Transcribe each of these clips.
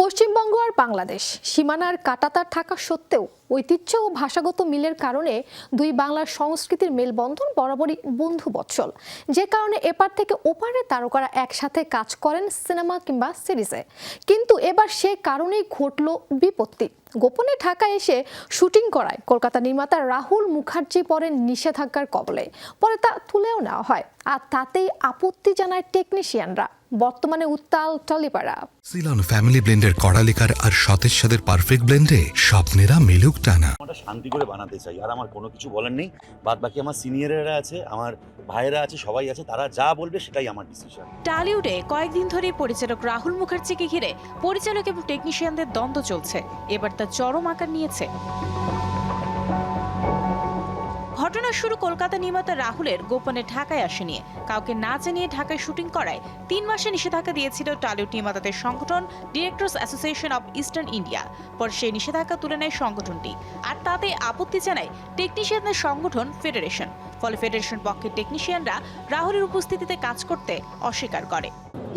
পশ্চিমবঙ্গ আর বাংলাদেশ সীমানার কাঁটাতার থাকা সত্ত্বেও ঐতিহ্য ও ভাষাগত মিলের কারণে দুই বাংলার সংস্কৃতির মেলবন্ধন বরাবরই বন্ধু বৎসল, যে কারণে এপার থেকে ওপারে তারকারা একসাথে কাজ করেন সিনেমা কিংবা সিরিজে। কিন্তু এবার সে কারণেই ঘটল বিপত্তি। গোপনে ঢাকায় এসে শুটিং করায় কলকাতা নির্মাতা রাহুল মুখার্জি পরে নিষেধাজ্ঞার কবলে। পরে তা তুলেও নেওয়া হয়, আর তাতেই আপত্তি জানায় টেকনিশিয়ানরা। বর্তমানে উত্তাল টলিপাড়া। সিলন ফ্যামিলি ব্লেন্ডের কড়ালিকার আর সতেজ স্বাদের পারফেক্ট ব্লেন্ডে স্বপ্নেরা মিলুক টানা। আমরা শান্তি করে বানাতে চাই, আর আমার কোনো কিছু বলার নেই। বাদ বাকি আমার সিনিয়ররা আছে, আমার ভাইয়েরা আছে, সবাই আছে, তারা যা বলবে সেটাই আমার ডিসিশন। টলিউডে কয়েকদিন ধরে পরিচালক রাহুল মুখার্জিকে ঘিরে পরিচালক এবং টেকনিশিয়ানদের দ্বন্দ্ব চলছে। এবার তা চরম আকার নিয়েছে। ঘটনা শুরু কলকাতা নির্মাতা রাহুলের গোপনে ঢাকায় আসা নিয়ে। কাউকে না জানিয়ে ঢাকায় শুটিং করায় 3 মাসে নিষেধাজ্ঞা দিয়েছিল টলিউড নির্মাতাদের সংগঠন directors association of Eastern India. পর সেই নিষেধাজ্ঞা তুলে নেয় সংগঠনটি, আর তাতে আপত্তি জানায় টেকনিশিয়ানদের সংগঠন ফেডারেশন। ফলে ফেডারেশন পক্ষের টেকনিশিয়ানরা রাহুলের উপস্থিতিতে কাজ করতে অস্বীকার করে।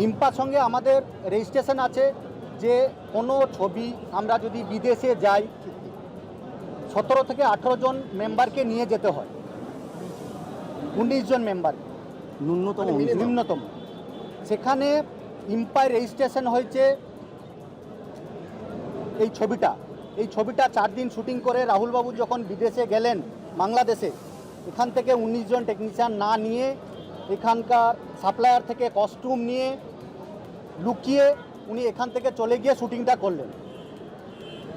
ইম্পার সঙ্গে আমাদের রেজিস্ট্রেশন আছে যে কোনো ছবি আমরা যদি বিদেশে যাই 17 থেকে 18 জন মেম্বারকে নিয়ে যেতে হয়, 19 জন মেম্বার ন্যূনতম। সেখানে ইম্পার রেজিস্ট্রেশন হয়েছে এই ছবিটা 4 দিন শুটিং করে রাহুলবাবু যখন বিদেশে গেলেন বাংলাদেশে, এখান থেকে 19 জন টেকনিশিয়ান না নিয়ে এখানকার সাপ্লায়ার থেকে কস্টিউম নিয়ে লুকিয়ে উনি এখান থেকে চলে গিয়ে শুটিংটা করলেন।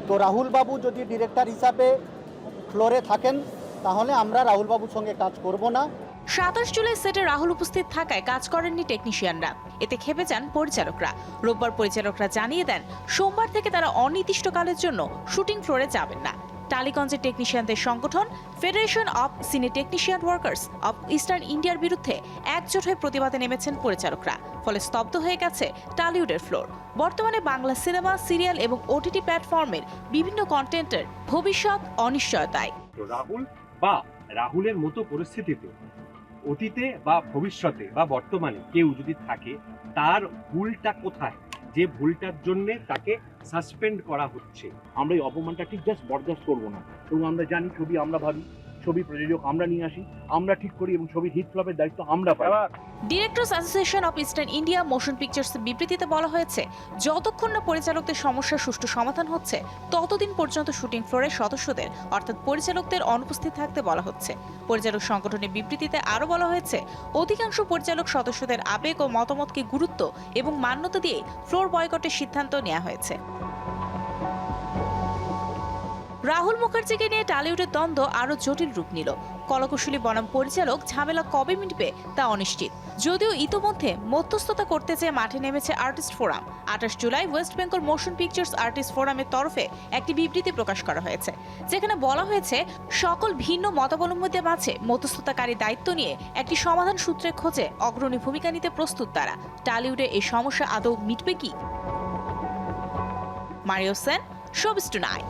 তো রাহুলবাবু যদি ডিরেক্টর হিসাবে ফ্লোরে থাকেন তাহলে আমরা রাহুলবাবুর সঙ্গে কাজ করব না। 27 জুলাই সেটে রাহুল উপস্থিত থাকায় কাজ করেননি টেকনিশিয়ানরা। এতে ক্ষেপে যান পরিচালকরা। রোববার পরিচালকরা জানিয়ে দেন সোমবার থেকে তারা অনির্দিষ্টকালের জন্য শুটিং ফ্লোরে যাবেন না। টালিগঞ্জের টেকনিশিয়ানদের সংগঠন ফেডারেশন অব সিনে টেকনিশিয়ান ওয়ার্কার্স অব ইস্টার্ন ইন্ডিয়ার বিরুদ্ধে একজোট হয়ে প্রতিবাদে নেমেছেন পরিচালকরা। ফলে স্তব্ধ হয়ে গেছে টলিউডের ফ্লোর। বর্তমানে বাংলা সিনেমা, সিরিয়াল এবং ওটিটি প্ল্যাটফর্মের বিভিন্ন কন্টেন্টের ভবিষ্যৎ অনিশ্চয়তায়। রাহুল বা রাহুলের মতো পরিস্থিতিতে অতীতে বা ভবিষ্যতে বা বর্তমানে কেউ যদি থাকে, তার ভুলটা কোথায়, যে ভুলটার জন্য তাকে সাসপেন্ড করা হচ্ছে। আমরা এই অপমানটা ঠিক জাস্ট বরদাস্ত করবো না। এবং আমরা জানি ছবি আমরা ভাবি, ছবি প্রযোজক আমরা নিয়ে আসি, আমরা ঠিক করি এবং ছবি হিট ফ্লপের দায়িত্ব আমরা পাই। Directors association of Eastern India motion পিকচার্সের বিবৃতিতে বলা হয়েছে, যতক্ষণ না পরিচালকদের সমস্যার সুষ্ঠু সমাধান হচ্ছে ততদিন পর্যন্ত শুটিং ফ্লোরের সদস্যদের অর্থাৎ পরিচালকদের অনুপস্থিত থাকতে বলা হচ্ছে। পরিচালক সংগঠনের বিবৃতিতে আরও বলা হয়েছে, অধিকাংশ পরিচালক সদস্যদের আবেগ ও মতামতকে গুরুত্ব এবং মান্যতা দিয়ে ফ্লোর বয়কটের সিদ্ধান্ত নেওয়া হয়েছে। রাহুল মুখার্জিকে নিয়ে টলিউডের দ্বন্দ্ব আরও জটিল রূপ নিল। কলাকুশলী বনাম পরিচালক ঝামেলা কবে মিটবে তা অনিশ্চিত। যদিও ইতোমধ্যে মধ্যস্থতা করতে চেয়ে মাঠে নেমেছে artist forum. 28 July West Bengal motion pictures artist ফোরামের তরফে একটি বিবৃতি প্রকাশ করা হয়েছে, যেখানে বলা হয়েছে সকল ভিন্ন মতাবলম্বীদের মাঝে মধ্যস্থতাকারী দায়িত্ব নিয়ে একটি সমাধান সূত্রের খোঁজে অগ্রণী ভূমিকা নিতে প্রস্তুত তারা। টলিউডে এই সমস্যা আদৌ মিটবে কি? Mario Sen, showbiz tonight.